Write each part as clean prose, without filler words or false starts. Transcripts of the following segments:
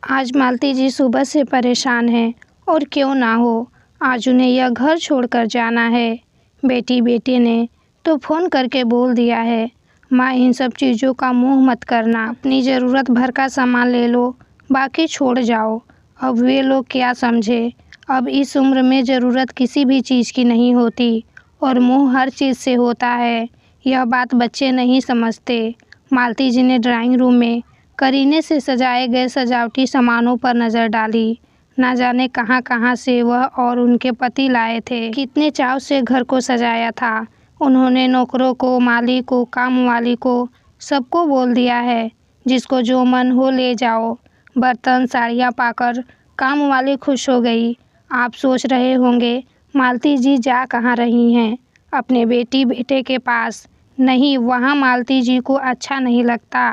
आज मालती जी सुबह से परेशान हैं और क्यों ना हो, आज उन्हें यह घर छोड़कर जाना है। बेटी ने तो फ़ोन करके बोल दिया है, माँ इन सब चीज़ों का मुँह मत करना, अपनी ज़रूरत भर का सामान ले लो, बाकी छोड़ जाओ। अब वे लोग क्या समझे, अब इस उम्र में ज़रूरत किसी भी चीज़ की नहीं होती और मुँह हर चीज़ से होता है। यह बात बच्चे नहीं समझते। मालती जी ने ड्राइंग रूम में करीने से सजाए गए सजावटी सामानों पर नज़र डाली। ना जाने कहाँ कहाँ से वह और उनके पति लाए थे। कितने चाव से घर को सजाया था। उन्होंने नौकरों को, माली को, काम वाली को, सबको बोल दिया है, जिसको जो मन हो ले जाओ। बर्तन साड़ियाँ पाकर काम वाली खुश हो गई। आप सोच रहे होंगे मालती जी जा कहाँ रही हैं? अपने बेटे के पास। नहीं, वहाँ मालती जी को अच्छा नहीं लगता।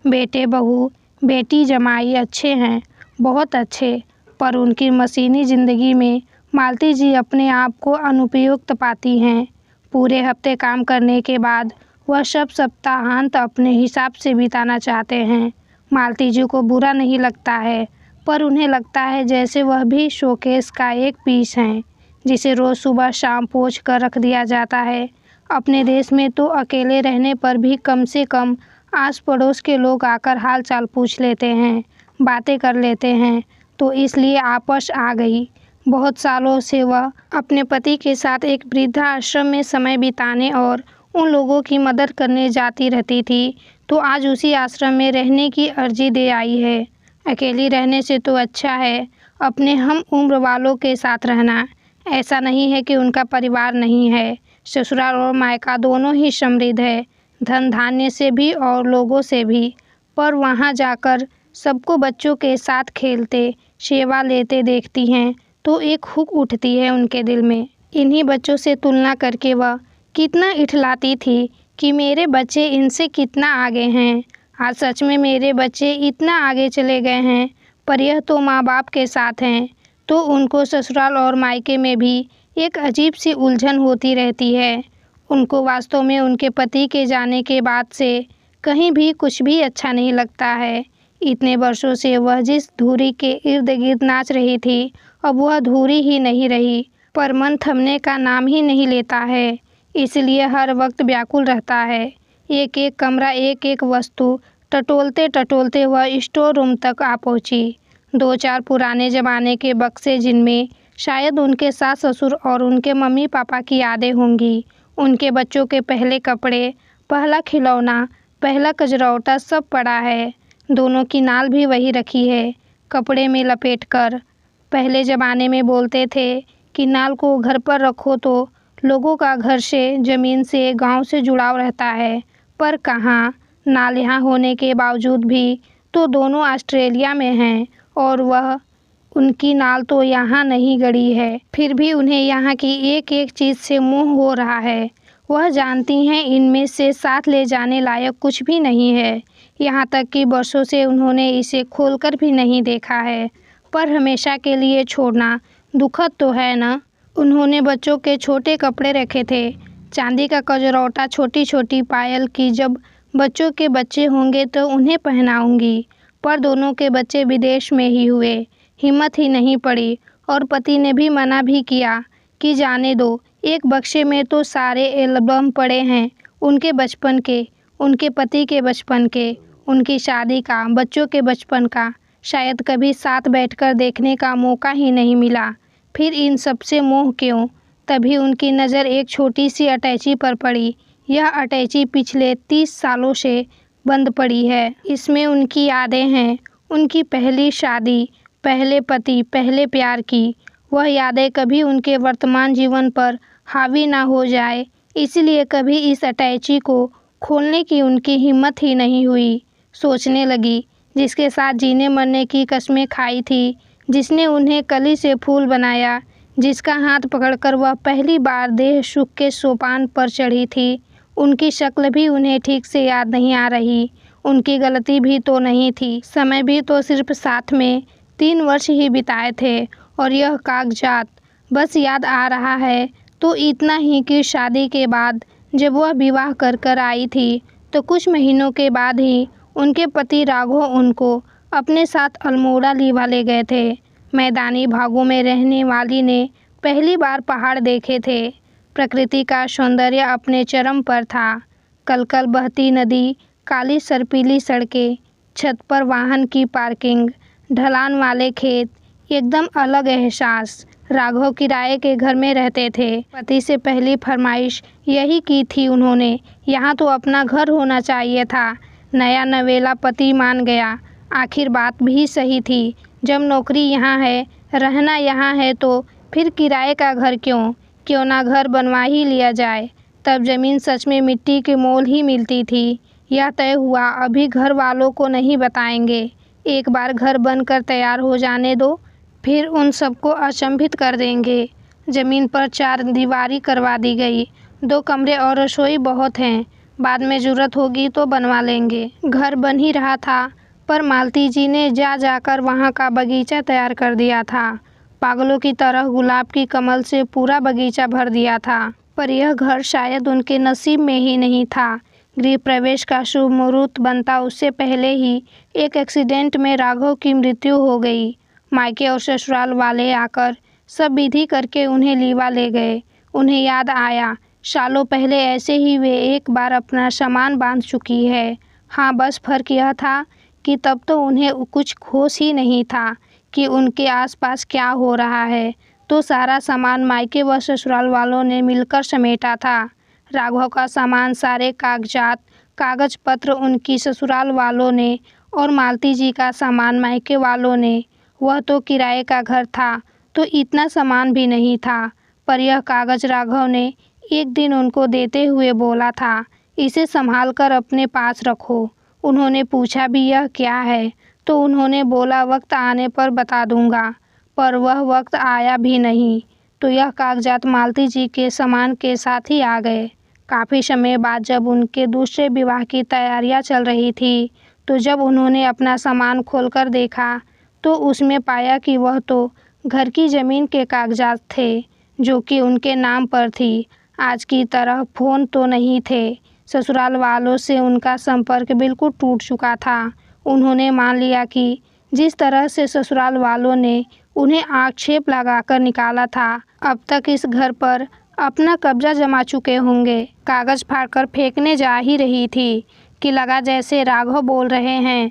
बेटे बहू, बेटी जमाई अच्छे हैं, बहुत अच्छे, पर उनकी मशीनी ज़िंदगी में मालती जी अपने आप को अनुपयुक्त पाती हैं। पूरे हफ्ते काम करने के बाद वह सब सप्ताहांत अपने हिसाब से बिताना चाहते हैं। मालती जी को बुरा नहीं लगता है, पर उन्हें लगता है जैसे वह भी शोकेस का एक पीस हैं, जिसे रोज़ सुबह शाम पोंछ कर रख दिया जाता है। अपने देश में तो अकेले रहने पर भी कम से कम आस पड़ोस के लोग आकर हाल चाल पूछ लेते हैं, बातें कर लेते हैं, तो इसलिए आपस आ गई। बहुत सालों से वह अपने पति के साथ एक वृद्धाश्रम में समय बिताने और उन लोगों की मदद करने जाती रहती थी, तो आज उसी आश्रम में रहने की अर्जी दे आई है। अकेली रहने से तो अच्छा है अपने हम उम्र वालों के साथ रहना। ऐसा नहीं है कि उनका परिवार नहीं है, ससुराल और मायका दोनों ही समृद्ध है, धन धान्य से भी और लोगों से भी, पर वहाँ जाकर सबको बच्चों के साथ खेलते, सेवा लेते देखती हैं तो एक हुक उठती है उनके दिल में। इन्हीं बच्चों से तुलना करके वह कितना इठलाती थी कि मेरे बच्चे इनसे कितना आगे हैं। आज सच में मेरे बच्चे इतना आगे चले गए हैं, पर यह तो माँ बाप के साथ हैं, तो उनको ससुराल और मायके में भी एक अजीब सी उलझन होती रहती है। उनको वास्तव में उनके पति के जाने के बाद से कहीं भी कुछ भी अच्छा नहीं लगता है। इतने वर्षों से वह जिस धुरी के इर्द गिर्द नाच रही थी, अब वह धुरी ही नहीं रही, पर मन थमने का नाम ही नहीं लेता है, इसलिए हर वक्त व्याकुल रहता है। एक एक कमरा, एक एक वस्तु टटोलते टटोलते वह स्टोर रूम तक आ पहुंची। 2-4 पुराने ज़माने के बक्से, जिनमें शायद उनके सास ससुर और उनके मम्मी पापा की यादें होंगी। उनके बच्चों के पहले कपड़े, पहला खिलौना, पहला कजरौटा सब पड़ा है। दोनों की नाल भी वही रखी है, कपड़े में लपेटकर। पहले ज़माने में बोलते थे कि नाल को घर पर रखो तो लोगों का घर से, ज़मीन से, गांव से जुड़ाव रहता है, पर कहाँ। नाल यहाँ होने के बावजूद भी तो दोनों ऑस्ट्रेलिया में हैं और वह उनकी नाल तो यहाँ नहीं गड़ी है, फिर भी उन्हें यहाँ की एक एक चीज़ से मोह हो रहा है। वह जानती हैं इनमें से साथ ले जाने लायक कुछ भी नहीं है, यहाँ तक कि वर्षों से उन्होंने इसे खोलकर भी नहीं देखा है, पर हमेशा के लिए छोड़ना दुखद तो है ना। उन्होंने बच्चों के छोटे कपड़े रखे थे, चांदी का कजरौटा, छोटी छोटी पायल की जब बच्चों के बच्चे होंगे तो उन्हें पहनाऊंगी, पर दोनों के बच्चे विदेश में ही हुए, हिम्मत ही नहीं पड़ी और पति ने भी मना भी किया कि जाने दो। एक बक्से में तो सारे एल्बम पड़े हैं, उनके बचपन के, उनके पति के बचपन के, उनकी शादी का, बच्चों के बचपन का। शायद कभी साथ बैठकर देखने का मौका ही नहीं मिला, फिर इन सब से मोह क्यों। तभी उनकी नज़र एक छोटी सी अटैची पर पड़ी। यह अटैची पिछले 30 सालों से बंद पड़ी है। इसमें उनकी यादें हैं, उनकी पहली शादी, पहले पति, पहले प्यार की। वह यादें कभी उनके वर्तमान जीवन पर हावी ना हो जाए, इसलिए कभी इस अटैची को खोलने की उनकी हिम्मत ही नहीं हुई। सोचने लगी, जिसके साथ जीने मरने की कस्में खाई थी, जिसने उन्हें कली से फूल बनाया, जिसका हाथ पकड़कर वह पहली बार देह सुख के सोपान पर चढ़ी थी, उनकी शक्ल भी उन्हें ठीक से याद नहीं आ रही। उनकी गलती भी तो नहीं थी, समय भी तो सिर्फ साथ में 3 वर्ष ही बिताए थे, और यह कागजात बस याद आ रहा है तो इतना ही कि शादी के बाद जब वह विवाह कर कर आई थी, तो कुछ महीनों के बाद ही उनके पति राघव उनको अपने साथ अल्मोड़ा लीवा ले गए थे। मैदानी भागों में रहने वाली ने पहली बार पहाड़ देखे थे। प्रकृति का सौंदर्य अपने चरम पर था। कलकल बहती नदी, काली सर्पीली सड़कें, छत पर वाहन की पार्किंग, ढलान वाले खेत, एकदम अलग एहसास। राघव किराए के घर में रहते थे। पति से पहली फरमाइश यही की थी उन्होंने, यहाँ तो अपना घर होना चाहिए था। नया नवेला पति मान गया। आखिर बात भी सही थी। जब नौकरी यहाँ है, रहना यहाँ है, तो फिर किराए का घर क्यों ना घर बनवा ही लिया जाए। तब जमीन सच में मिट्टी के मोल ही मिलती थी। यह तय हुआ, अभी घर वालों को नहीं बताएंगे। एक बार घर बनकर तैयार हो जाने दो, फिर उन सबको अचंभित कर देंगे। जमीन पर 4 दीवारी करवा दी गई। 2 कमरे और रसोई बहुत हैं, बाद में जरूरत होगी तो बनवा लेंगे। घर बन ही रहा था, पर मालती जी ने जाकर वहाँ का बगीचा तैयार कर दिया था। पागलों की तरह गुलाब की कमल से पूरा बगीचा भर दिया था। पर यह घर शायद उनके नसीब में ही नहीं था। गृह प्रवेश का शुभ मुहूर्त बनता उससे पहले ही एक एक्सीडेंट में राघव की मृत्यु हो गई। मायके और ससुराल वाले आकर सब विधि करके उन्हें लीवा ले गए। उन्हें याद आया, सालों पहले ऐसे ही वे एक बार अपना सामान बांध चुकी है। हाँ, बस फर्क यह था कि तब तो उन्हें कुछ होश ही नहीं था कि उनके आसपास क्या हो रहा है। तो सारा सामान मायके व ससुराल वालों ने मिलकर समेटा था। राघव का सामान, सारे कागजात, कागज पत्र उनकी ससुराल वालों ने, और मालती जी का सामान मायके वालों ने। वह तो किराए का घर था, तो इतना सामान भी नहीं था। पर यह कागज राघव ने एक दिन उनको देते हुए बोला था, इसे संभाल कर अपने पास रखो। उन्होंने पूछा भी यह क्या है, तो उन्होंने बोला वक्त आने पर बता दूंगा। पर वह वक्त आया भी नहीं, तो यह कागजात मालती जी के सामान के साथ ही आ गए। काफ़ी समय बाद जब उनके दूसरे विवाह की तैयारियां चल रही थी, तो जब उन्होंने अपना सामान खोलकर देखा, तो उसमें पाया कि वह तो घर की ज़मीन के कागजात थे, जो कि उनके नाम पर थी। आज की तरह फ़ोन तो नहीं थे। ससुराल वालों से उनका संपर्क बिल्कुल टूट चुका था। उन्होंने मान लिया कि जिस तरह से ससुराल वालों ने उन्हें आक्षेप लगाकर निकाला था, अब तक इस घर पर अपना कब्जा जमा चुके होंगे। कागज फाड़कर फेंकने जा ही रही थी कि लगा जैसे राघव बोल रहे हैं,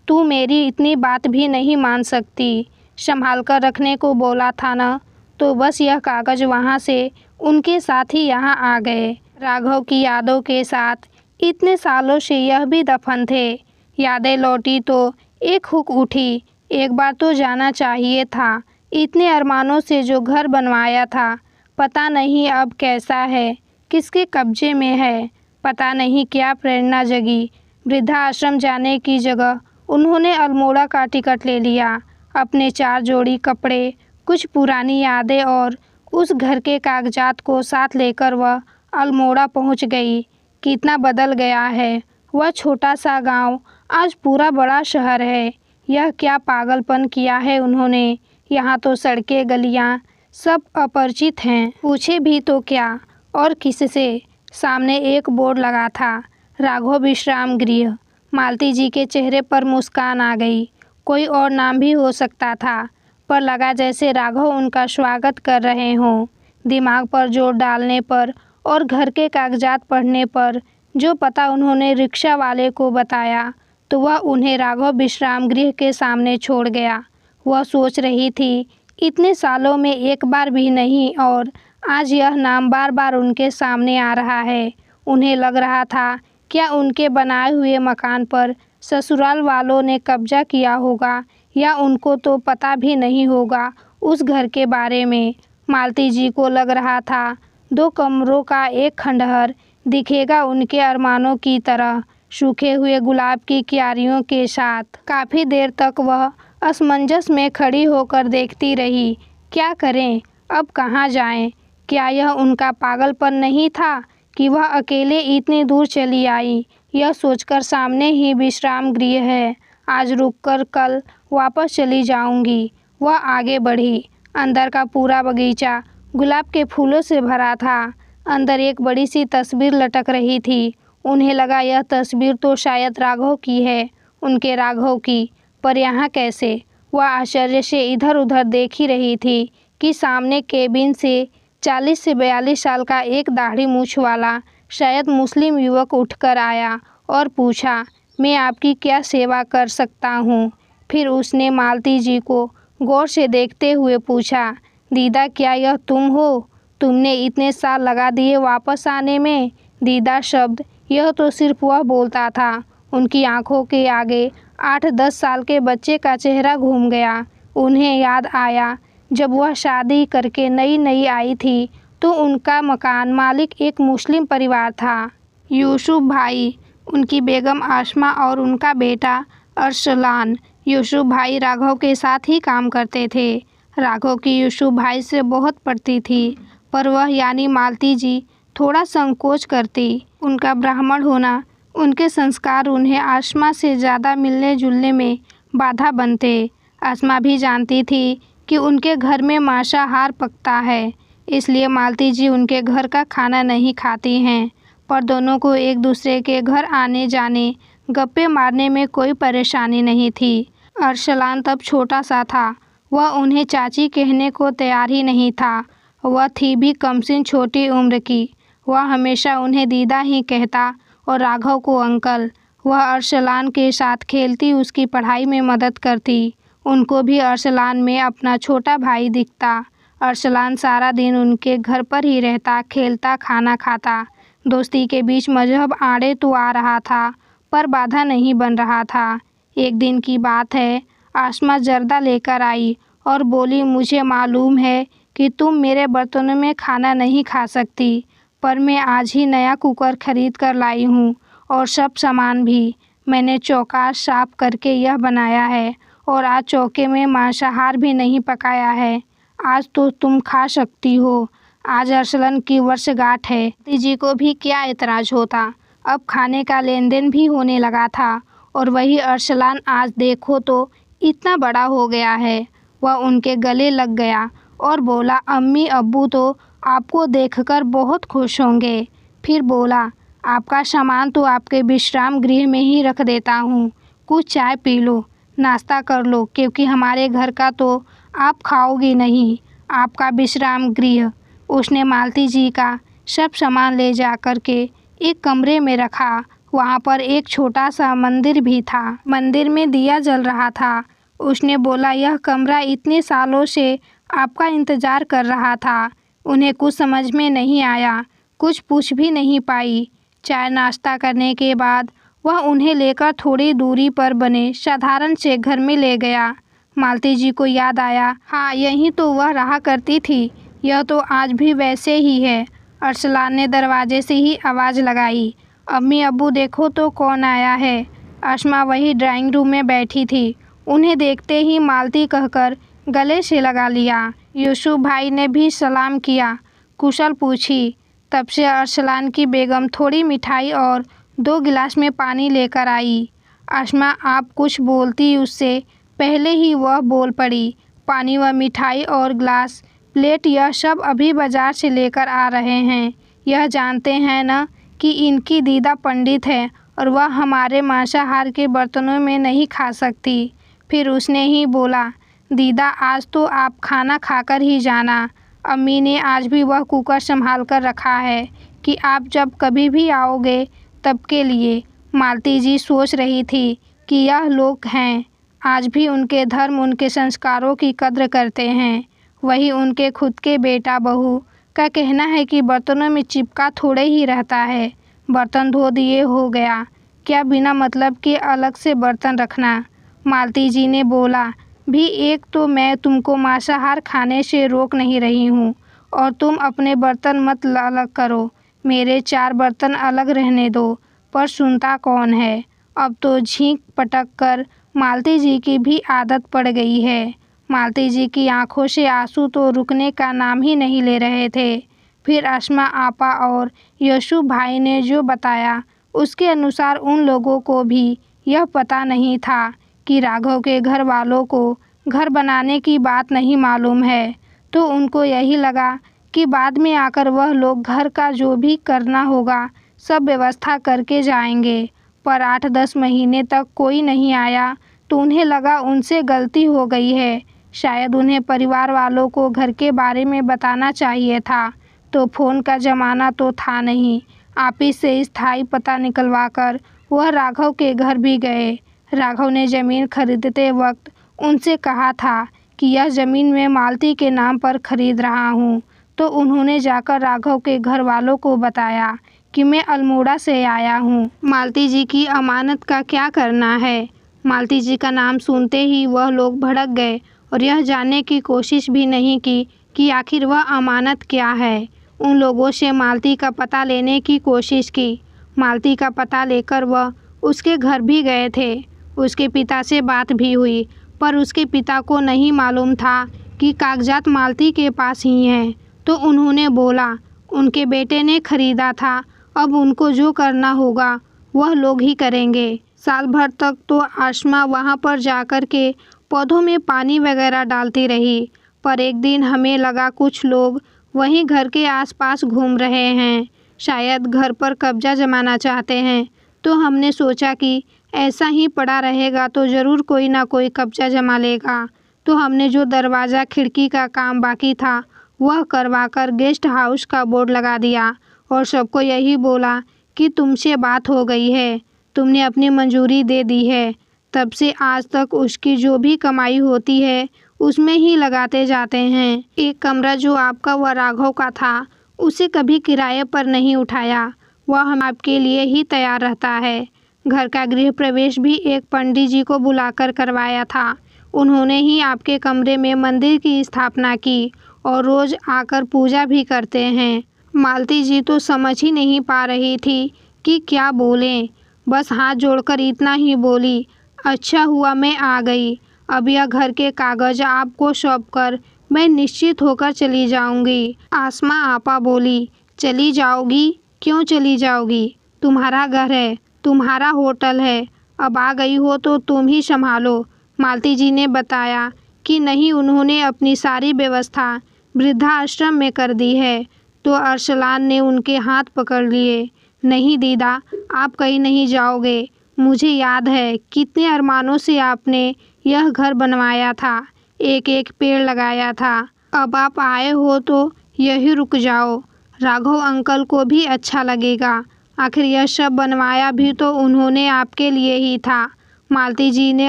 तू मेरी इतनी बात भी नहीं मान सकती, संभाल कर रखने को बोला था ना। तो बस यह कागज वहाँ से उनके साथ ही यहाँ आ गए। राघव की यादों के साथ इतने सालों से यह भी दफन थे। यादें लौटी तो एक हुक उठी, एक बार तो जाना चाहिए था। इतने अरमानों से जो घर बनवाया था, पता नहीं अब कैसा है, किसके कब्जे में है। पता नहीं क्या प्रेरणा जगी। वृद्धाश्रम जाने की जगह उन्होंने अल्मोड़ा का टिकट ले लिया। अपने 4 जोड़ी कपड़े, कुछ पुरानी यादें और उस घर के कागजात को साथ लेकर वह अल्मोड़ा पहुंच गई। कितना बदल गया है वह छोटा सा गांव, आज पूरा बड़ा शहर है। यह क्या पागलपन किया है उन्होंने। यहाँ तो सड़कें, गलियाँ सब अपरिचित हैं। पूछे भी तो क्या और किससे। सामने एक बोर्ड लगा था, राघव विश्राम गृह। मालती जी के चेहरे पर मुस्कान आ गई। कोई और नाम भी हो सकता था, पर लगा जैसे राघव उनका स्वागत कर रहे हों। दिमाग पर जोर डालने पर और घर के कागजात पढ़ने पर जो पता उन्होंने रिक्शा वाले को बताया, तो वह उन्हें राघव विश्राम गृह के सामने छोड़ गया। वह सोच रही थी, इतने सालों में एक बार भी नहीं, और आज यह नाम बार बार उनके सामने आ रहा है। उन्हें लग रहा था, क्या उनके बनाए हुए मकान पर ससुराल वालों ने कब्जा किया होगा, या उनको तो पता भी नहीं होगा उस घर के बारे में। मालती जी को लग रहा था 2 कमरों का एक खंडहर दिखेगा उनके अरमानों की तरह, सूखे हुए गुलाब की क्यारियों के साथ। काफ़ी देर तक वह असमंजस में खड़ी होकर देखती रही। क्या करें, अब कहाँ जाएं? क्या यह उनका पागलपन नहीं था कि वह अकेले इतनी दूर चली आई? यह सोचकर सामने ही विश्राम गृह है, आज रुककर कल वापस चली जाऊंगी। वह आगे बढ़ी। अंदर का पूरा बगीचा गुलाब के फूलों से भरा था। अंदर एक बड़ी सी तस्वीर लटक रही थी। उन्हें लगा यह तस्वीर तो शायद राघव की है, उनके राघव की। पर यहाँ कैसे? वह आश्चर्य से इधर उधर देख ही रही थी कि सामने केबिन से 40 से 42 साल का एक दाढ़ी मूछ वाला शायद मुस्लिम युवक उठकर आया और पूछा, मैं आपकी क्या सेवा कर सकता हूँ? फिर उसने मालती जी को गौर से देखते हुए पूछा, दीदा क्या यह तुम हो? तुमने इतने साल लगा दिए वापस आने में? दीदा शब्द यह तो सिर्फ वह बोलता था। उनकी आंखों के आगे 8-10 साल के बच्चे का चेहरा घूम गया। उन्हें याद आया जब वह शादी करके नई नई आई थी तो उनका मकान मालिक एक मुस्लिम परिवार था, यूसुफ भाई, उनकी बेगम आसमा और उनका बेटा अरसलान। यूसुफ भाई राघव के साथ ही काम करते थे। राघव की यूसुफ भाई से बहुत पड़ती थी, पर वह यानी मालती जी थोड़ा संकोच करती। उनका ब्राह्मण होना, उनके संस्कार उन्हें आसमा से ज़्यादा मिलने जुलने में बाधा बनते। आसमा भी जानती थी कि उनके घर में मांसाहार पकता है, इसलिए मालती जी उनके घर का खाना नहीं खाती हैं। पर दोनों को एक दूसरे के घर आने जाने, गप्पे मारने में कोई परेशानी नहीं थी। अरसलान तब छोटा सा था, वह उन्हें चाची कहने को तैयार ही नहीं था। वह थी भी कमसिन छोटी उम्र की। वह हमेशा उन्हें दीदा ही कहता और राघव को अंकल। वह अरसलान के साथ खेलती, उसकी पढ़ाई में मदद करती। उनको भी अरसलान में अपना छोटा भाई दिखता। अरसलान सारा दिन उनके घर पर ही रहता, खेलता, खाना खाता। दोस्ती के बीच मजहब आड़े तो आ रहा था, पर बाधा नहीं बन रहा था। एक दिन की बात है, आसमा जर्दा लेकर आई और बोली, मुझे मालूम है कि तुम मेरे बर्तनों में खाना नहीं खा सकती, पर मैं आज ही नया कुकर खरीद कर लाई हूँ और सब सामान भी। मैंने चौका साफ करके यह बनाया है और आज चौके में मांसाहार भी नहीं पकाया है। आज तो तुम खा सकती हो। आज अरसलान की वर्षगांठ है। जी को भी क्या एतराज होता। अब खाने का लेन देन भी होने लगा था। और वही अरसलान आज देखो तो इतना बड़ा हो गया है। वह उनके गले लग गया और बोला, अम्मी अब्बू तो आपको देखकर बहुत खुश होंगे। फिर बोला, आपका सामान तो आपके विश्राम गृह में ही रख देता हूँ। कुछ चाय पी लो, नाश्ता कर लो, क्योंकि हमारे घर का तो आप खाओगी नहीं। आपका विश्राम गृह। उसने मालती जी का सब सामान ले जा कर के एक कमरे में रखा। वहाँ पर एक छोटा सा मंदिर भी था। मंदिर में दिया जल रहा था। उसने बोला, यह कमरा इतने सालों से आपका इंतज़ार कर रहा था। उन्हें कुछ समझ में नहीं आया, कुछ पूछ भी नहीं पाई। चाय नाश्ता करने के बाद वह उन्हें लेकर थोड़ी दूरी पर बने साधारण से घर में ले गया। मालती जी को याद आया, हाँ यहीं तो वह रहा करती थी। यह तो आज भी वैसे ही है। अरसलान ने दरवाजे से ही आवाज़ लगाई, अम्मी अब्बू देखो तो कौन आया है। आसमा वही ड्राइंग रूम में बैठी थी। उन्हें देखते ही मालती कहकर गले से लगा लिया। यूसुफ भाई ने भी सलाम किया, कुशल पूछी। तब से अरसलान की बेगम थोड़ी मिठाई और 2 गिलास में पानी लेकर आई। आसमा आप कुछ बोलती उससे पहले ही वह बोल पड़ी, पानी व मिठाई और गिलास, प्लेट यह सब अभी बाजार से लेकर आ रहे हैं। यह जानते हैं न कि इनकी दीदा पंडित है और वह हमारे मांसाहार के बर्तनों में नहीं खा सकती। फिर उसने ही बोला, दीदा आज तो आप खाना खाकर ही जाना। अम्मी ने आज भी वह कुकर संभाल कर रखा है कि आप जब कभी भी आओगे तब के लिए। मालती जी सोच रही थी कि यह लोग हैं, आज भी उनके धर्म, उनके संस्कारों की कद्र करते हैं। वही उनके खुद के बेटा बहू का कहना है कि बर्तनों में चिपका थोड़े ही रहता है, बर्तन धो दिए हो गया, क्या बिना मतलब के अलग से बर्तन रखना। मालती जी ने बोला, भी एक तो मैं तुमको मांसाहार खाने से रोक नहीं रही हूँ और तुम अपने बर्तन मत अलग करो, मेरे 4 बर्तन अलग रहने दो। पर सुनता कौन है। अब तो झींक पटक कर मालती जी की भी आदत पड़ गई है। मालती जी की आंखों से आंसू तो रुकने का नाम ही नहीं ले रहे थे। फिर आसमा आपा और यूसुफ भाई ने जो बताया उसके अनुसार उन लोगों को भी यह पता नहीं था कि राघव के घर वालों को घर बनाने की बात नहीं मालूम है। तो उनको यही लगा कि बाद में आकर वह लोग घर का जो भी करना होगा सब व्यवस्था करके जाएंगे। पर 8-10 महीने तक कोई नहीं आया तो उन्हें लगा उनसे गलती हो गई है। शायद उन्हें परिवार वालों को घर के बारे में बताना चाहिए था। तो फ़ोन का ज़माना तो था नहीं। ऑफिस से स्थायी पता निकलवाकर वह राघव के घर भी गए। राघव ने ज़मीन खरीदते वक्त उनसे कहा था कि यह ज़मीन मैं मालती के नाम पर खरीद रहा हूँ। तो उन्होंने जाकर राघव के घर वालों को बताया कि मैं अल्मोड़ा से आया हूँ। मालती जी की अमानत का क्या करना है। मालती जी का नाम सुनते ही वह लोग भड़क गए और यह जानने की कोशिश भी नहीं की कि आखिर वह अमानत क्या है। उन लोगों से मालती का पता लेने की कोशिश की। मालती का पता लेकर वह उसके घर भी गए थे। उसके पिता से बात भी हुई, पर उसके पिता को नहीं मालूम था कि कागजात मालती के पास ही हैं। तो उन्होंने बोला उनके बेटे ने खरीदा था, अब उनको जो करना होगा वह लोग ही करेंगे। साल भर तक तो आसमा वहाँ पर जाकर के पौधों में पानी वगैरह डालती रही, पर एक दिन हमें लगा कुछ लोग वहीं घर के आसपास घूम रहे हैं, शायद घर पर कब्जा जमाना चाहते हैं। तो हमने सोचा कि ऐसा ही पड़ा रहेगा तो ज़रूर कोई ना कोई कब्जा जमा लेगा। तो हमने जो दरवाज़ा खिड़की का काम बाकी था वह करवाकर गेस्ट हाउस का बोर्ड लगा दिया और सबको यही बोला कि तुमसे बात हो गई है, तुमने अपनी मंजूरी दे दी है। तब से आज तक उसकी जो भी कमाई होती है उसमें ही लगाते जाते हैं। एक कमरा जो आपका व राघव का था उसे कभी किराए पर नहीं उठाया, वह हम आपके लिए ही तैयार रहता है। घर का गृह प्रवेश भी एक पंडित जी को बुलाकर करवाया था। उन्होंने ही आपके कमरे में मंदिर की स्थापना की और रोज़ आकर पूजा भी करते हैं। मालती जी तो समझ ही नहीं पा रही थी कि क्या बोलें, बस हाथ जोड़कर इतना ही बोली, अच्छा हुआ मैं आ गई। अब यह घर के कागज़ आपको सौंपकर मैं निश्चित होकर चली जाऊंगी। आसमा आपा बोली, चली जाओगी? क्यों चली जाओगी? तुम्हारा घर है, तुम्हारा होटल है, अब आ गई हो तो तुम ही संभालो। मालती जी ने बताया कि नहीं, उन्होंने अपनी सारी व्यवस्था वृद्धाश्रम में कर दी है। तो अरसलान ने उनके हाथ पकड़ लिए, नहीं दीदा, आप कहीं नहीं जाओगे। मुझे याद है कितने अरमानों से आपने यह घर बनवाया था, एक एक पेड़ लगाया था। अब आप आए हो तो यही रुक जाओ, राघव अंकल को भी अच्छा लगेगा। आखिर यह सब बनवाया भी तो उन्होंने आपके लिए ही था। मालती जी ने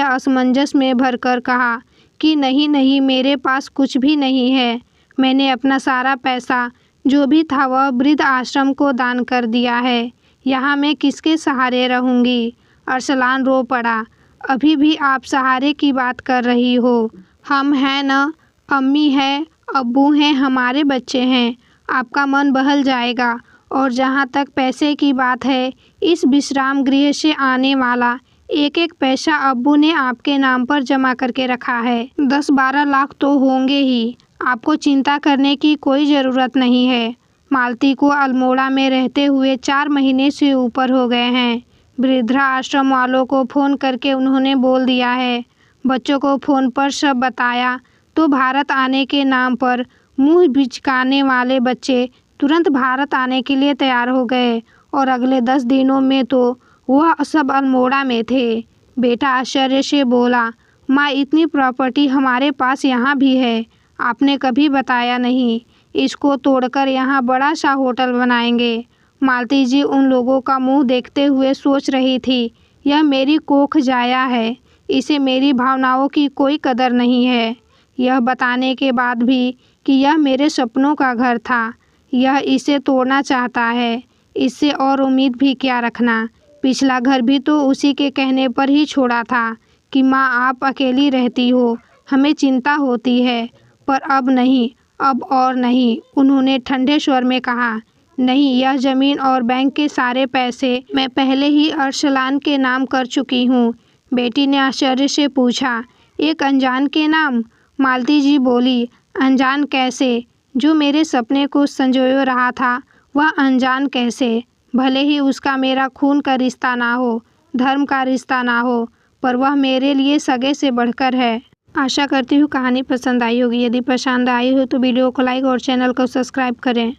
असमंजस में भरकर कहा कि नहीं नहीं, मेरे पास कुछ भी नहीं है। मैंने अपना सारा पैसा जो भी था वह वृद्ध आश्रम को दान कर दिया है। यहाँ मैं किसके सहारे रहूँगी? अरसलान रो पड़ा, अभी भी आप सहारे की बात कर रही हो। हम हैं न, अम्मी है, अब्बू हैं, हमारे बच्चे हैं, आपका मन बहल जाएगा। और जहाँ तक पैसे की बात है, इस विश्राम गृह से आने वाला एक एक पैसा अब्बू ने आपके नाम पर जमा करके रखा है। 10-12 लाख तो होंगे ही, आपको चिंता करने की कोई ज़रूरत नहीं है। मालती को अल्मोड़ा में रहते हुए 4 महीने से ऊपर हो गए हैं। वृद्धाश्रम वालों को फ़ोन करके उन्होंने बोल दिया है। बच्चों को फ़ोन पर सब बताया तो भारत आने के नाम पर मुँह बिचकाने वाले बच्चे तुरंत भारत आने के लिए तैयार हो गए और अगले 10 दिनों में तो वह सब अल्मोड़ा में थे। बेटा आश्चर्य से बोला, माँ, इतनी प्रॉपर्टी हमारे पास यहाँ भी है, आपने कभी बताया नहीं। इसको तोड़कर यहाँ बड़ा सा होटल बनाएंगे। मालती जी उन लोगों का मुंह देखते हुए सोच रही थी, यह मेरी कोख जाया है, इसे मेरी भावनाओं की कोई कदर नहीं है। यह बताने के बाद भी कि यह मेरे सपनों का घर था, यह इसे तोड़ना चाहता है, इससे और उम्मीद भी क्या रखना। पिछला घर भी तो उसी के कहने पर ही छोड़ा था कि माँ आप अकेली रहती हो, हमें चिंता होती है, पर अब नहीं, अब और नहीं। उन्होंने ठंडे स्वर में कहा, नहीं, यह ज़मीन और बैंक के सारे पैसे मैं पहले ही अरसलान के नाम कर चुकी हूँ। बेटी ने आश्चर्य से पूछा, एक अनजान के नाम? मालती जी बोली, अनजान कैसे? जो मेरे सपने को संजोए रहा था वह अनजान कैसे? भले ही उसका मेरा खून का रिश्ता ना हो, धर्म का रिश्ता ना हो, पर वह मेरे लिए सगे से बढ़कर है। आशा करती हूँ कहानी पसंद आई होगी। यदि पसंद आई हो तो वीडियो को लाइक और चैनल को सब्सक्राइब करें।